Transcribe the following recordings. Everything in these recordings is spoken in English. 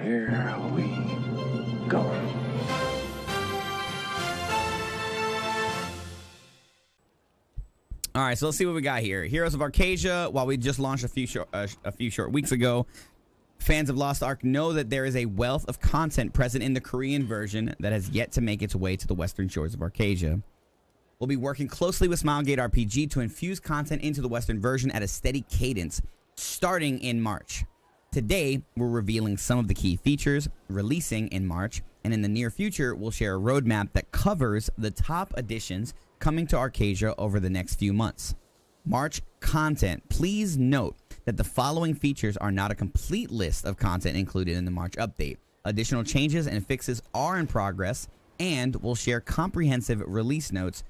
Here we go. All right, so let's see what we got here. Heroes of Arcadia, while we just launched a few short weeks ago, fans of Lost Ark know that there is a wealth of content present in the Korean version that has yet to make its way to the western shores of Arcadia. We'll be working closely with Smilegate RPG to infuse content into the western version at a steady cadence, starting in March. Today, we're revealing some of the key features, releasing in March, and in the near future, we'll share a roadmap that covers the top additions coming to Arcadia over the next few months. March content. Please note that the following features are not a complete list of content included in the March update. Additional changes and fixes are in progress, and we'll share comprehensive release notes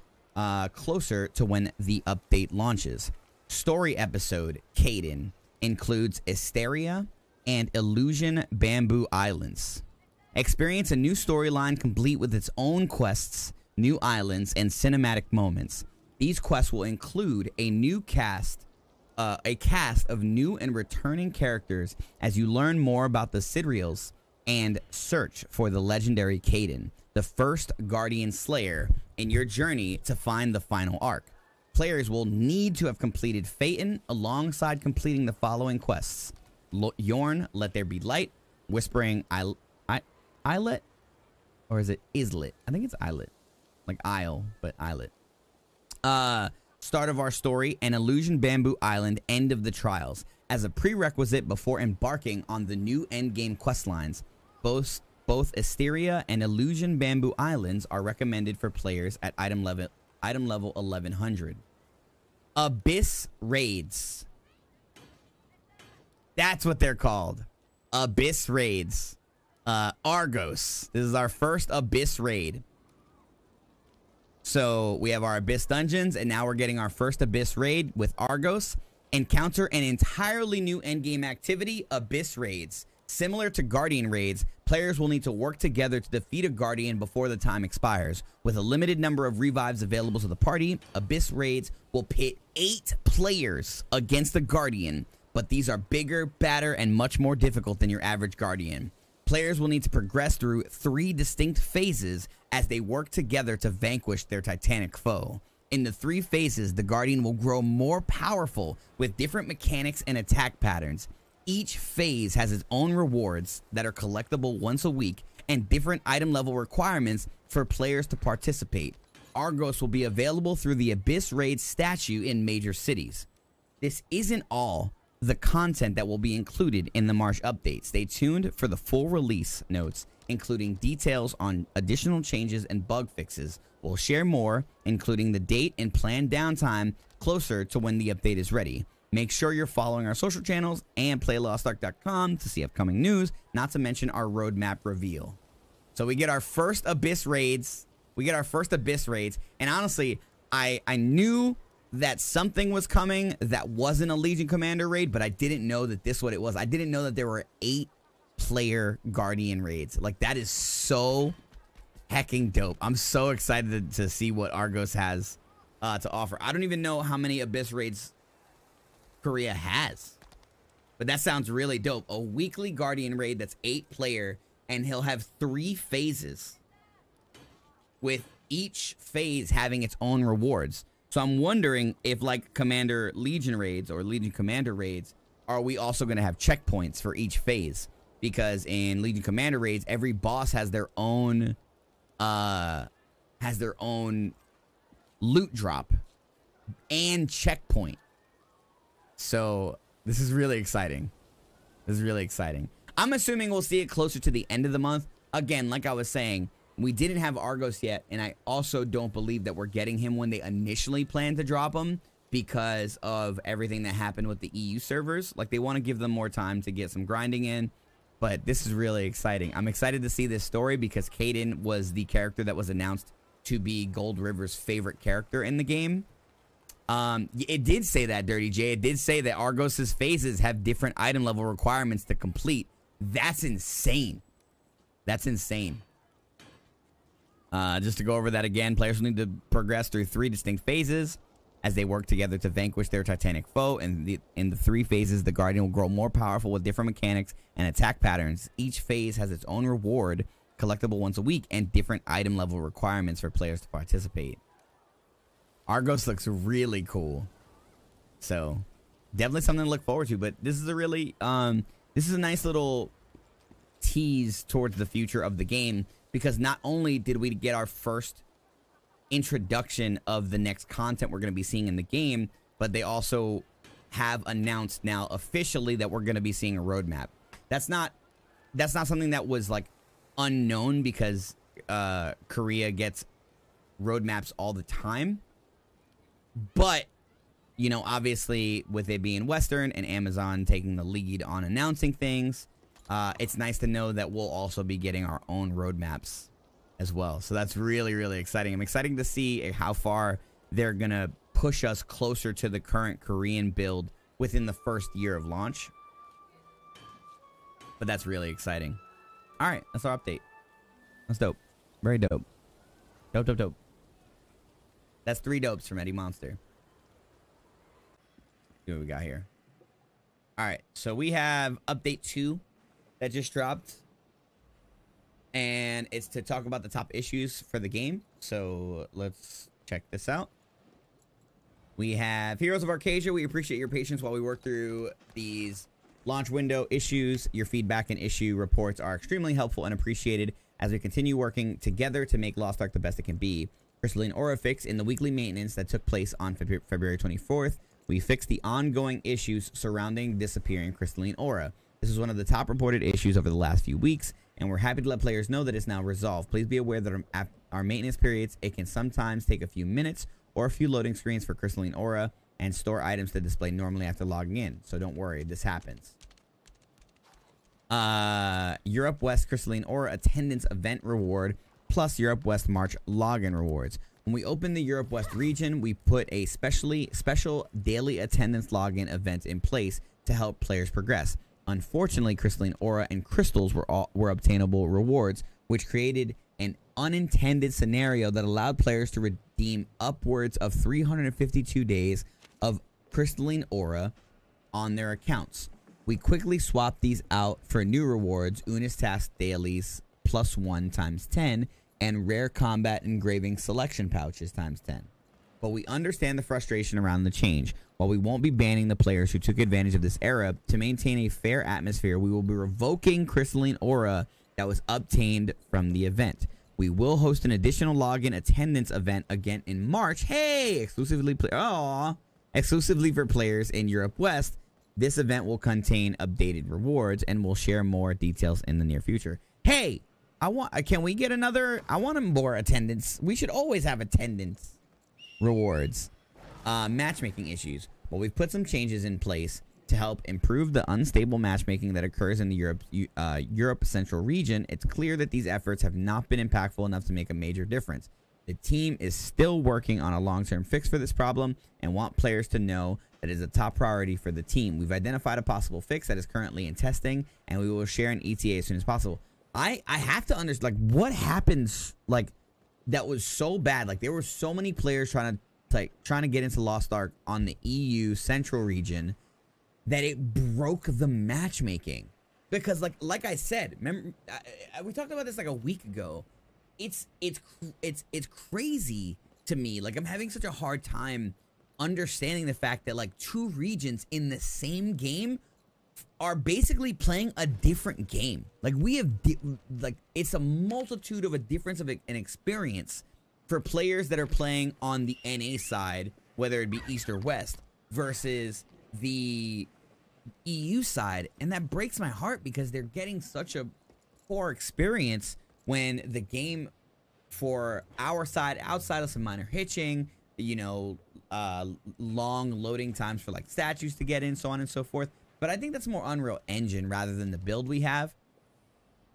closer to when the update launches. Story episode, Caden, includes Asteria and Illusion Bamboo Islands. Experience a new storyline complete with its own quests, new islands, and cinematic moments. These quests will include a cast of new and returning characters as you learn more about the Sidriels and search for the legendary Caden, the first Guardian Slayer, in your journey to find the final arc. Players will need to have completed Phaeton alongside completing the following quests. Yorn, Let There Be Light, Whispering Islet, or is it Islet? I think it's Islet. Like Isle, but Islet. Start of Our Story, and Illusion Bamboo Island, End of the Trials, as a prerequisite before embarking on the new endgame questlines. Both Asteria and Illusion Bamboo Islands are recommended for players at item level 1100. Abyss Raids. That's what they're called. Abyss Raids. Argos. This is our first Abyss Raid. So we have our Abyss Dungeons, and now we're getting our first Abyss Raid with Argos. Encounter an entirely new endgame activity, Abyss Raids. Similar to Guardian Raids, players will need to work together to defeat a Guardian before the time expires. With a limited number of revives available to the party, Abyss Raids will pit 8 players against a Guardian, but these are bigger, badder, and much more difficult than your average Guardian. Players will need to progress through 3 distinct phases as they work together to vanquish their titanic foe. In the 3 phases, the Guardian will grow more powerful with different mechanics and attack patterns. Each phase has its own rewards that are collectible once a week and different item level requirements for players to participate. Argos will be available through the Abyss Raid statue in major cities. This isn't all the content that will be included in the March update. Stay tuned for the full release notes, including details on additional changes and bug fixes. We'll share more, including the date and planned downtime, closer to when the update is ready. Make sure you're following our social channels and playlostark.com to see upcoming news, not to mention our roadmap reveal. So we get our first Abyss Raids. And honestly, I knew that something was coming that wasn't a Legion Commander raid, but I didn't know that this what it was. I didn't know that there were 8-player Guardian raids. Like, that is so hecking dope. I'm so excited to see what Argos has to offer. I don't even know how many Abyss Raids Korea has, but that sounds really dope. A weekly Guardian raid that's 8-player, and he'll have 3 phases, with each phase having its own rewards. So I'm wondering if, like Commander Legion raids or Legion Commander raids, are we also going to have checkpoints for each phase? Because in Legion Commander raids, every boss has their own loot drop and checkpoint. So this is really exciting. I'm assuming we'll see it closer to the end of the month. Again, like I was saying, we didn't have Argos yet, and I also don't believe that we're getting him when they initially planned to drop him because of everything that happened with the EU servers. Like, they want to give them more time to get some grinding in, but this is really exciting. I'm excited to see this story because Caden was the character that was announced to be Gold River's favorite character in the game. It did say that, Dirty J. It did say that Argos's phases have different item level requirements to complete. That's insane. Just to go over that again, players will need to progress through 3 distinct phases As they work together to vanquish their titanic foe, and in the 3 phases, the Guardian will grow more powerful with different mechanics and attack patterns. Each phase has its own reward, collectible once a week, and different item level requirements for players to participate. Argos looks really cool, so definitely something to look forward to. But this is a really this is a nice little tease towards the future of the game, because not only did we get our first introduction of the next content we're going to be seeing in the game, but they also have announced now officially that we're going to be seeing a roadmap. That's not something that was like unknown, because Korea gets roadmaps all the time. But you know, obviously with it being Western and Amazon taking the lead on announcing things, it's nice to know that we'll also be getting our own roadmaps as well. So that's really, really exciting. I'm excited to see how far they're gonna push us closer to the current Korean build within the first year of launch. But that's really exciting. All right, that's our update. That's dope. Very dope. Dope, dope, dope. That's 3 dopes from Eddie Monster. See what we got here. All right, so we have update 2 that just dropped, and it's to talk about the top issues for the game. So let's check this out. We have Heroes of Arcadia. We appreciate your patience while we work through these launch window issues. Your feedback and issue reports are extremely helpful and appreciated as we continue working together to make Lost Ark the best it can be. Crystalline Aura fix in the weekly maintenance that took place on February 24th. We fixed the ongoing issues surrounding disappearing Crystalline Aura. This is one of the top reported issues over the last few weeks, and we're happy to let players know that it's now resolved. Please be aware that at our maintenance periods, it can sometimes take a few minutes or a few loading screens for Crystalline Aura and store items to display normally after logging in. So don't worry, this happens. Europe West Crystalline Aura attendance event reward plus Europe West March login rewards. When we open the Europe West region, we put a special daily attendance login event in place to help players progress. Unfortunately, Crystalline Aura and crystals were obtainable rewards, which created an unintended scenario that allowed players to redeem upwards of 352 days of Crystalline Aura on their accounts. We quickly swapped these out for new rewards, Unis Task Dailies +1 × 10, and Rare Combat Engraving Selection Pouches × 10. But we understand the frustration around the change. While we won't be banning the players who took advantage of this era, to maintain a fair atmosphere, we will be revoking Crystalline Aura that was obtained from the event. We will host an additional login attendance event again in March. Hey, exclusively for players in Europe West. This event will contain updated rewards, and we'll share more details in the near future. Hey, can we get another? I want more attendance. We should always have attendance rewards. Matchmaking issues. Well, we've put some changes in place to help improve the unstable matchmaking that occurs in the Europe Central region. It's clear that these efforts have not been impactful enough to make a major difference. The team is still working on a long-term fix for this problem and want players to know that it is a top priority for the team. We've identified a possible fix that is currently in testing, and we will share an ETA as soon as possible. I have to understand, like, what happens, like, that was so bad. Like, there were so many players trying to get into Lost Ark on the EU Central region that it broke the matchmaking. Because, like I said, remember, we talked about this like a week ago. It's crazy to me. Like, I'm having such a hard time understanding the fact that, like, 2 regions in the same game are basically playing a different game. Like, we have it's a multitude of a difference of an experience for players that are playing on the NA side, whether it be East or West, versus the EU side. And that breaks my heart, because they're getting such a poor experience when the game for our side, outside of some minor hitching, you know, long loading times for like statues to get in, so on and so forth. But I think that's more Unreal Engine rather than the build we have.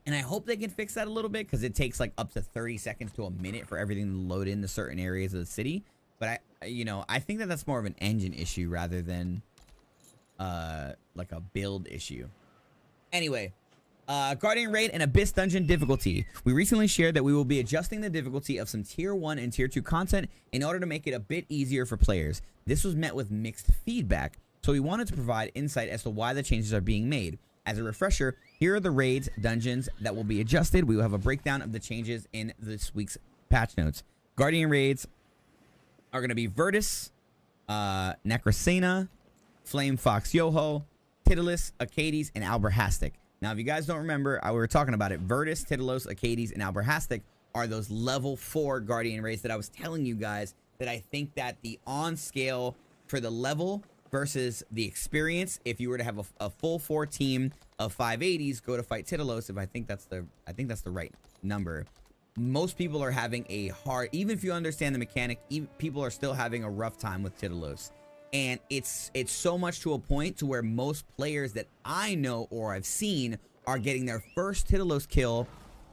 And I hope they can fix that a little bit, because it takes like up to 30 seconds to a minute for everything to load into certain areas of the city. But I think that that's more of an engine issue rather than like a build issue. Anyway, Guardian Raid and Abyss Dungeon difficulty. We recently shared that we will be adjusting the difficulty of some Tier 1 and Tier 2 content in order to make it a bit easier for players. This was met with mixed feedback, so we wanted to provide insight as to why the changes are being made. As a refresher, here are the raids, dungeons that will be adjusted. We will have a breakdown of the changes in this week's patch notes. Guardian Raids are going to be Virtus, Necrosena, Flame Fox Yoho, Titulus, Acades, and Alberhastic. Now, if you guys don't remember, we were talking about it. Virtus, Titulus, Acades, and Alberhastic are those level 4 Guardian Raids that I was telling you guys that I think that the on scale for the level versus the experience, if you were to have a full 4 team of 580s go to fight Titulus, I think that's the right number. Most people are having a hard, even if you understand the mechanic, people are still having a rough time with Titulus. And it's so much to a point to where most players that I know or I've seen are getting their first Titulus kill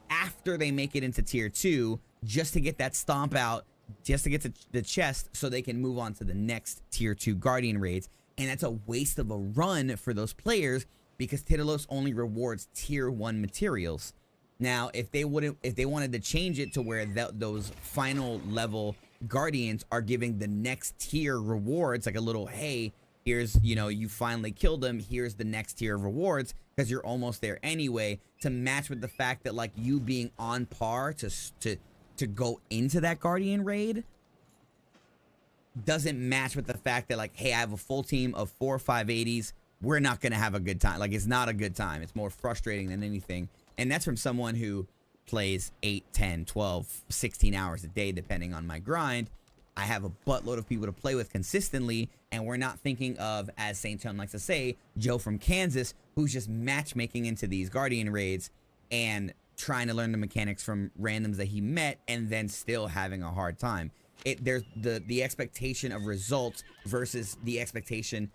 after they make it into Tier 2 just to get that stomp out, just to get to the chest so they can move on to the next Tier 2 Guardian Raids. And that's a waste of a run for those players because Titulus only rewards Tier 1 materials. Now, if they wanted to change it to where those final level Guardians are giving the next tier rewards, like a little, hey, here's, you finally killed them, here's the next tier of rewards, because you're almost there anyway, to match with the fact that, like, you being on par to go into that Guardian Raid doesn't match with the fact that, like, hey, I have a full team of 4 580s, we're not gonna have a good time. Like, it's not a good time. It's more frustrating than anything. And that's from someone who plays 8, 10, 12, 16 hours a day, depending on my grind. I have a buttload of people to play with consistently, and we're not thinking of, as St. John likes to say, Joe from Kansas, who's just matchmaking into these Guardian Raids and trying to learn the mechanics from randoms that he met and then still having a hard time. There's the expectation of results versus the expectation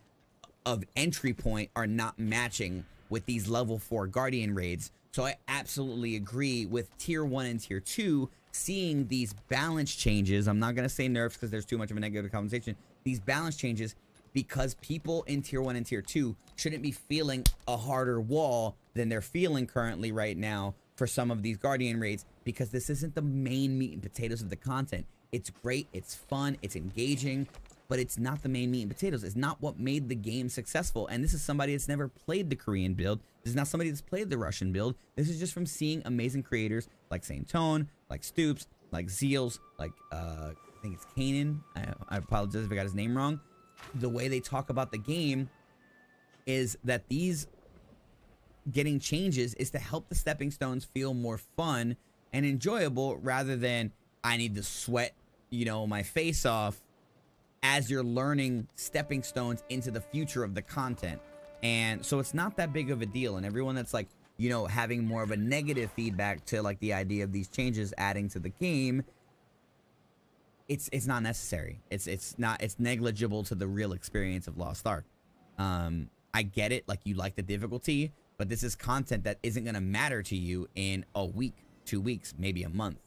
of entry point are not matching with these level 4 Guardian Raids. So I absolutely agree with Tier 1 and Tier 2 seeing these balance changes. I'm not going to say nerfs because there's too much of a negative conversation. These balance changes because people in Tier 1 and Tier 2 shouldn't be feeling a harder wall than they're feeling currently right now for some of these Guardian Raids, because this isn't the main meat and potatoes of the content. It's great, it's fun, it's engaging, but it's not the main meat and potatoes. It's not what made the game successful. And this is somebody that's never played the Korean build. This is not somebody that's played the Russian build. This is just from seeing amazing creators like Saint Tone, like Stoops, like Zeals, like I think it's Kanan. I apologize if I got his name wrong. The way they talk about the game is that these getting changes is to help the stepping stones feel more fun and enjoyable, rather than I need to sweat, my face off as you're learning stepping stones into the future of the content. And so it's not that big of a deal. And everyone that's like, having more of a negative feedback to like the idea of these changes adding to the game, it's not necessary. It's negligible to the real experience of Lost Ark. I get it, like you like the difficulty, but this is content that isn't going to matter to you in a week, 2 weeks, maybe a month.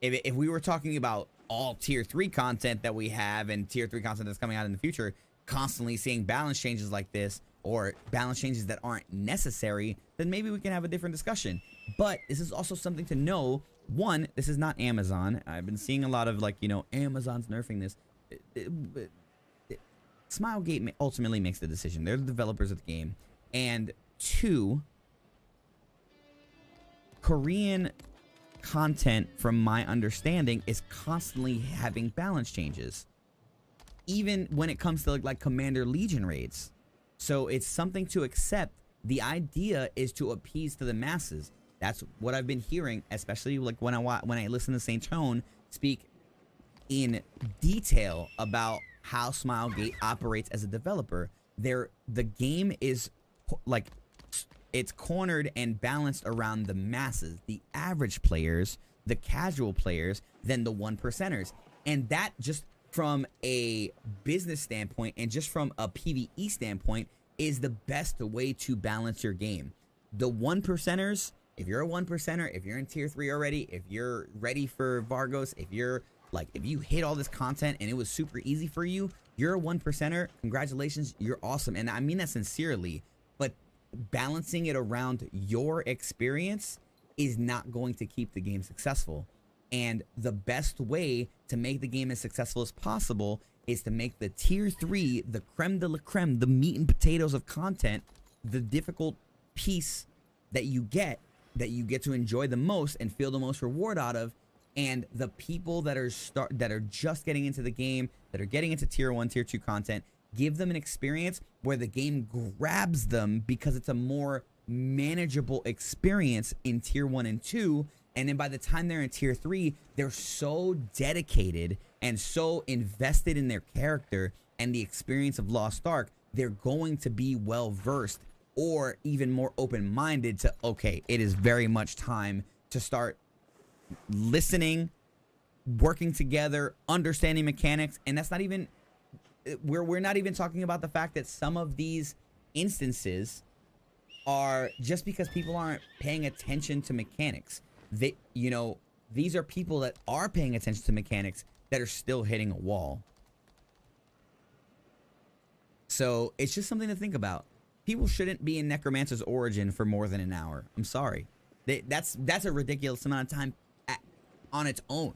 If we were talking about all Tier 3 content that we have and Tier 3 content that's coming out in the future, constantly seeing balance changes like this or balance changes that aren't necessary, then maybe we can have a different discussion. But this is also something to know. One, this is not Amazon. I've been seeing a lot of like, Amazon's nerfing this. Smilegate ultimately makes the decision. They're the developers of the game. And two, Korean content, from my understanding, is constantly having balance changes, even when it comes to like Commander Legion raids. So it's something to accept. The idea is to appease to the masses. That's what I've been hearing, especially like when I listen to Saint Tone speak in detail about how Smilegate operates as a developer. The game is like, it's cornered and balanced around the masses, the average players, the casual players, then the 1%ers. And that, just from a business standpoint and just from a PvE standpoint, is the best way to balance your game. The 1%ers, if you're a 1%er, if you're in Tier 3 already, if you're ready for Vargos, if you hit all this content and it was super easy for you, you're a 1%er, congratulations, you're awesome. And I mean that sincerely. But balancing it around your experience is not going to keep the game successful. And the best way to make the game as successful as possible is to make the tier 3, the creme de la creme, the meat and potatoes of content, the difficult piece that you get to enjoy the most and feel the most reward out of. And the people that are just getting into the game, that are getting into tier 1, tier 2 content, give them an experience where the game grabs them because it's a more manageable experience in tier 1 and 2. And then by the time they're in tier 3, they're so dedicated and so invested in their character and the experience of Lost Ark, they're going to be well versed or even more open-minded to, okay, it is very much time to start listening, working together, understanding mechanics. And that's not even, we're not even talking about the fact that some of these instances are just because people aren't paying attention to mechanics. They, you know, these are people that are paying attention to mechanics that are still hitting a wall. So it's just something to think about. People shouldn't be in Necromancer's Origin for more than an hour. I'm sorry. That's a ridiculous amount of time on its own.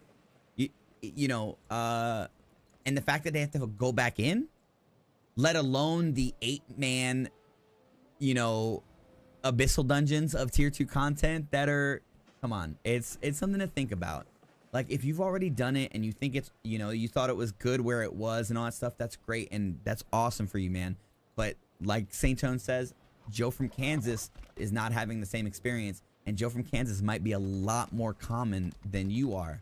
You know, and the fact that they have to go back in, let alone the 8-man, you know, abyssal dungeons of tier 2 content that are, come on, it's something to think about. Like, if you've already done it and you think it's, you know, you thought it was good where it was and all that stuff, that's great and that's awesome for you, man. But like St. Tone says, Joe from Kansas is not having the same experience, and Joe from Kansas might be a lot more common than you are.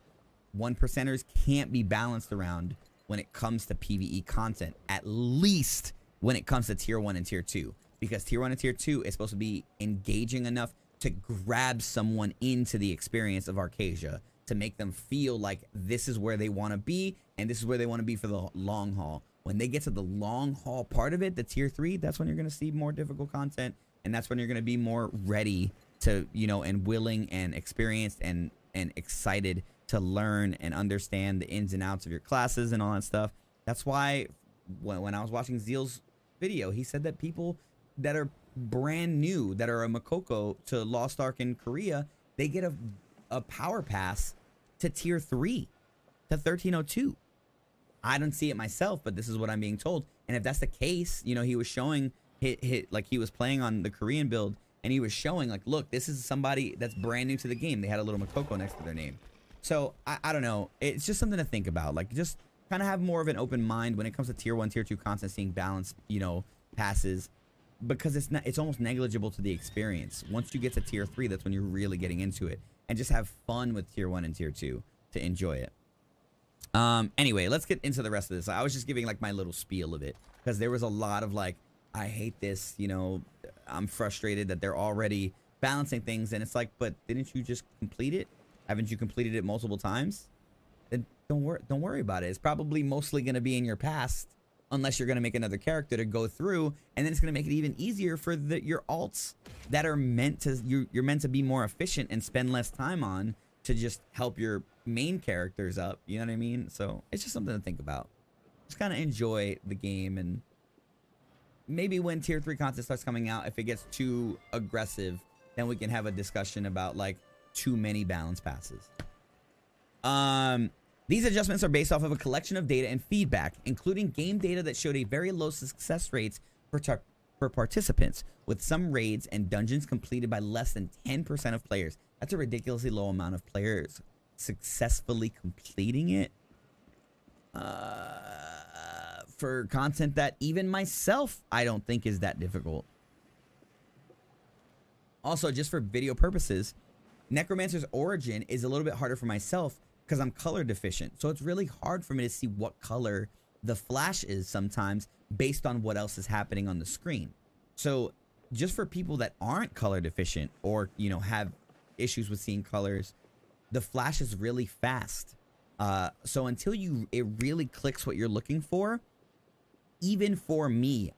1%ers can't be balanced around when it comes to PvE content, at least when it comes to tier 1 and tier 2, because tier 1 and tier 2 is supposed to be engaging enough to grab someone into the experience of Arcasia, to make them feel like this is where they want to be and this is where they want to be for the long haul. When they get to the long haul part of it, the tier 3, that's when you're going to see more difficult content, and that's when you're going to be more ready to, you know, and willing and experienced and excited to learn and understand the ins and outs of your classes and all that stuff. That's why when I was watching Zeal's video, he said that people that are brand new, that are a Makoko to Lost Ark in Korea, they get a power pass to tier 3 to 1302. I don't see it myself, but this is what I'm being told. And if that's the case, you know, he was showing like he was playing on the Korean build, and he was showing like, look, this is somebody that's brand new to the game. They had a little Makoko next to their name. So I don't know. It's just something to think about. Like, just kind of have more of an open mind when it comes to tier 1, tier 2 content, seeing balanced, you know, passes, because it's almost negligible to the experience. Once you get to tier 3, that's when you're really getting into it, and just have fun with tier 1 and tier 2 to enjoy it. Anyway, let's get into the rest of this. I was just giving like my little spiel of it, because there was a lot of like, I hate this, you know, I'm frustrated that they're already balancing things, and it's like, but didn't you just complete it? Haven't you completed it multiple times? Then don't worry about it. It's probably mostly going to be in your past, unless you're going to make another character to go through, and then it's going to make it even easier for your alts that are meant to, you're meant to be more efficient and spend less time on, to just help your main characters up. You know what I mean? So it's just something to think about. Just kind of enjoy the game, and maybe when tier 3 content starts coming out, if it gets too aggressive, then we can have a discussion about like too many balance passes. These adjustments are based off of a collection of data and feedback, including game data that showed a very low success rates for participants, with some raids and dungeons completed by less than 10% of players. That's a ridiculously low amount of players successfully completing it. For content that even myself, I don't think is that difficult. Also, just for video purposes, Necromancer's Origin is a little bit harder for myself because I'm color deficient. So it's really hard for me to see what color the flash is sometimes based on what else is happening on the screen. So just for people that aren't color deficient, or, you know, have issues with seeing colors, the flash is really fast. So until it really clicks what you're looking for, even for me,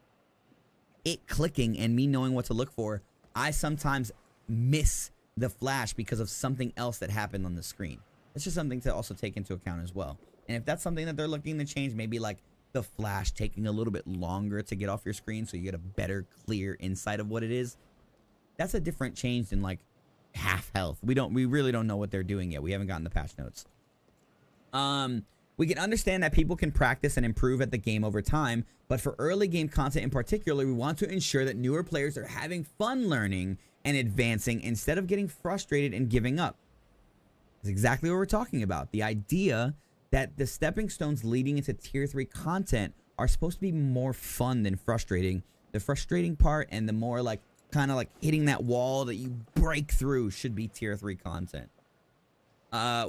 it clicking and me knowing what to look for, I sometimes miss the flash because of something else that happened on the screen. It's just something to also take into account as well. And if that's something that they're looking to change, maybe like the flash taking a little bit longer to get off your screen so you get a better, clear insight of what it is, that's a different change than like half health. We really don't know what they're doing yet. We haven't gotten the patch notes. We can understand that people can practice and improve at the game over time, but for early game content in particular, we want to ensure that newer players are having fun learning and advancing instead of getting frustrated and giving up. That's exactly what we're talking about. The idea that the stepping stones leading into tier 3 content are supposed to be more fun than frustrating. The frustrating part and the more like kind of like hitting that wall that you break through should be tier 3 content.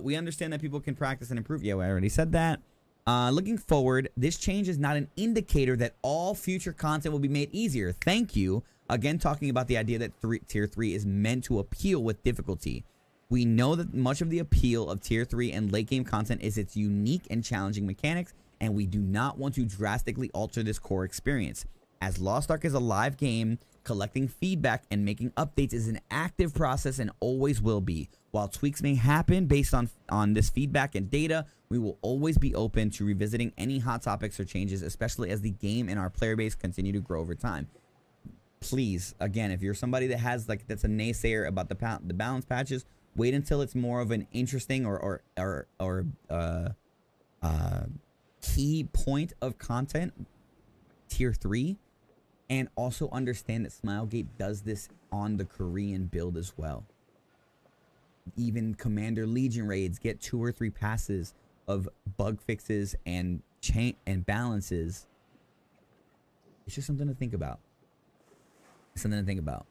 We understand that people can practice and improve. Yeah, I already said that. Looking forward, this change is not an indicator that all future content will be made easier. Thank you. Again, talking about the idea that tier 3 is meant to appeal with difficulty. We know that much of the appeal of tier 3 and late game content is its unique and challenging mechanics, and we do not want to drastically alter this core experience. As Lost Ark is a live game, collecting feedback and making updates is an active process and always will be. While tweaks may happen based on this feedback and data, we will always be open to revisiting any hot topics or changes, especially as the game and our player base continue to grow over time. Please, again, if you're somebody that has that's a naysayer about the balance patches, wait until it's more of an interesting or key point of content, tier 3, and also understand that Smilegate does this on the Korean build as well. Even Commander Legion raids get 2 or 3 passes of bug fixes and balances. It's just something to think about. Something to think about.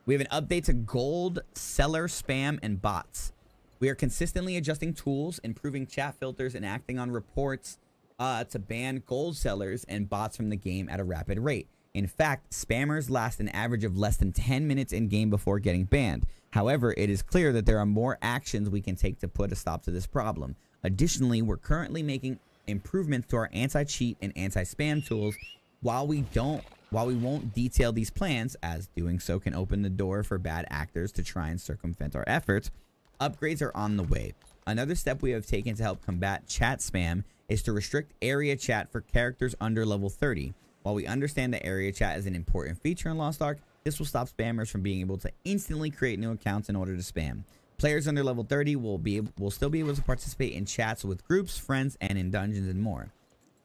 We have an update to gold seller spam and bots. We are consistently adjusting tools, improving chat filters, and acting on reports to ban gold sellers and bots from the game at a rapid rate. In fact, spammers last an average of less than 10 minutes in game before getting banned. However, it is clear that there are more actions we can take to put a stop to this problem. Additionally, we're currently making improvements to our anti-cheat and anti-spam tools. While we won't detail these plans, as doing so can open the door for bad actors to try and circumvent our efforts, upgrades are on the way. Another step we have taken to help combat chat spam is to restrict area chat for characters under level 30. While we understand that area chat is an important feature in Lost Ark, this will stop spammers from being able to instantly create new accounts in order to spam. Players under level 30 will still be able to participate in chats with groups, friends, and in dungeons and more.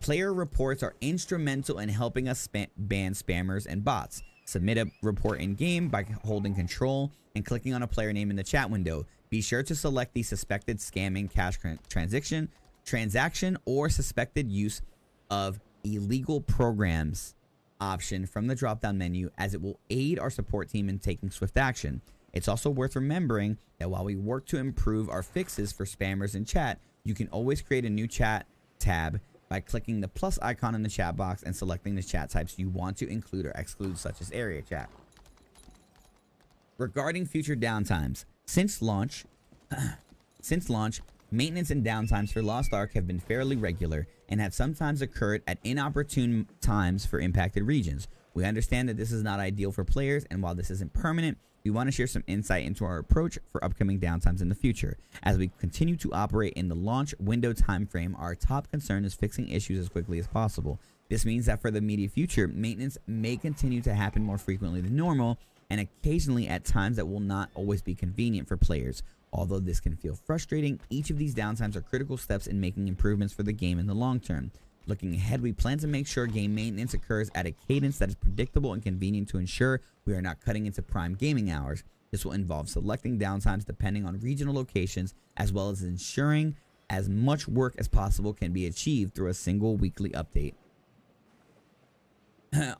Player reports are instrumental in helping us ban spammers and bots. Submit a report in-game by holding control and clicking on a player name in the chat window. Be sure to select the suspected scamming cash transaction or suspected use of illegal programs option from the drop-down menu, as it will aid our support team in taking swift action. It's also worth remembering that while we work to improve our fixes for spammers in chat, you can always create a new chat tab by clicking the plus icon in the chat box and selecting the chat types you want to include or exclude, such as area chat. Regarding future downtimes, since launch, maintenance and downtimes for Lost Ark have been fairly regular and have sometimes occurred at inopportune times for impacted regions. We understand that this is not ideal for players, and while this isn't permanent, we want to share some insight into our approach for upcoming downtimes in the future. As we continue to operate in the launch window timeframe, our top concern is fixing issues as quickly as possible. This means that for the immediate future, maintenance may continue to happen more frequently than normal, and occasionally at times that will not always be convenient for players. Although this can feel frustrating, each of these downtimes are critical steps in making improvements for the game in the long term. Looking ahead, we plan to make sure game maintenance occurs at a cadence that is predictable and convenient to ensure we are not cutting into prime gaming hours. This will involve selecting downtimes depending on regional locations, as well as ensuring as much work as possible can be achieved through a single weekly update.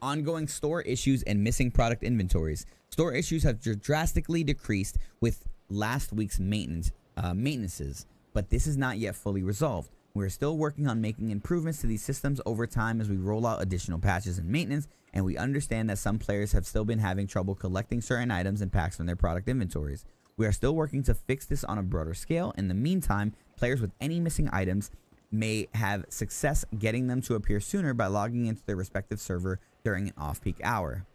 Ongoing store issues and missing product inventories. Store issues have drastically decreased with last week's maintenances, but this is not yet fully resolved. We're still working on making improvements to these systems over time as we roll out additional patches and maintenance, and we understand that some players have still been having trouble collecting certain items and packs from their product inventories. We are still working to fix this on a broader scale. In the meantime, players with any missing items may have success getting them to appear sooner by logging into their respective server during an off-peak hour.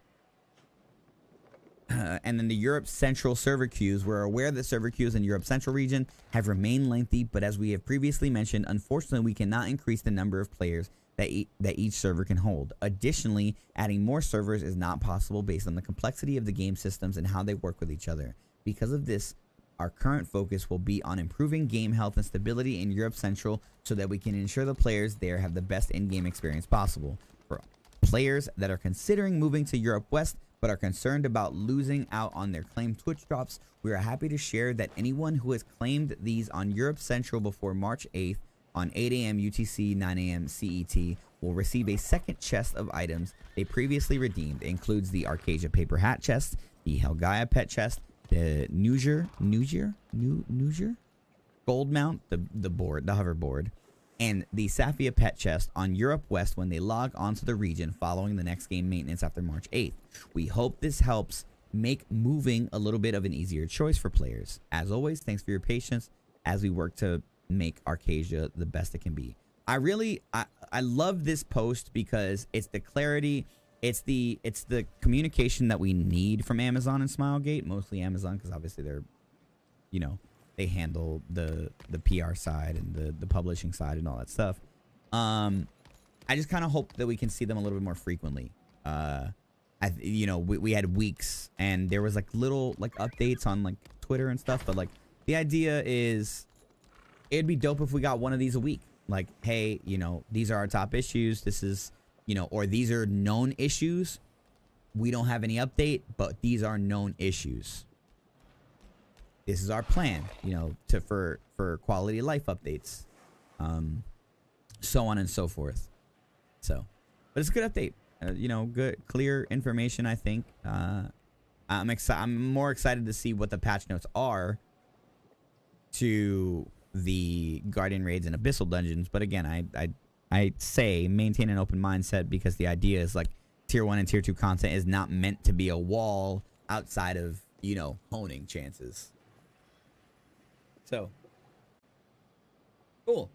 And then the Europe Central server queues. We're aware that server queues in Europe Central region have remained lengthy, but as we have previously mentioned, unfortunately we cannot increase the number of players that each server can hold. Additionally, adding more servers is not possible based on the complexity of the game systems and how they work with each other. Because of this, our current focus will be on improving game health and stability in Europe Central so that we can ensure the players there have the best in-game experience possible. For players that are considering moving to Europe West but are concerned about losing out on their claimed Twitch drops, we are happy to share that anyone who has claimed these on Europe Central before March 8th on 8 a.m. UTC, 9 a.m. CET will receive a second chest of items they previously redeemed. It includes the Arcadia paper hat chest, the Helgaia pet chest, the Nuger gold mount, the hoverboard, and the Safia pet chest on Europe West when they log onto the region following the next game maintenance after March 8th. We hope this helps make moving a little bit of an easier choice for players. As always, thanks for your patience as we work to make Arcadia the best it can be. I love this post because it's the clarity, it's the communication that we need from Amazon and Smilegate, mostly Amazon because obviously they're, you know, they handle the PR side and the publishing side and all that stuff. I just kind of hope that we can see them a little bit more frequently. You know, we had weeks and there was like little like updates on like Twitter and stuff, but like the idea is it'd be dope if we got one of these a week. Like, hey, you know, these are our top issues. This is, you know, or these are known issues. We don't have any update, but these are known issues. This is our plan, you know, for quality of life updates, so on and so forth. So, but it's a good update. You know, good, clear information. I think. I'm more excited to see what the patch notes are to the Guardian raids and Abyssal dungeons. But again, I say maintain an open mindset because the idea is like tier 1 and tier 2 content is not meant to be a wall outside of, you know, honing chances. So, cool.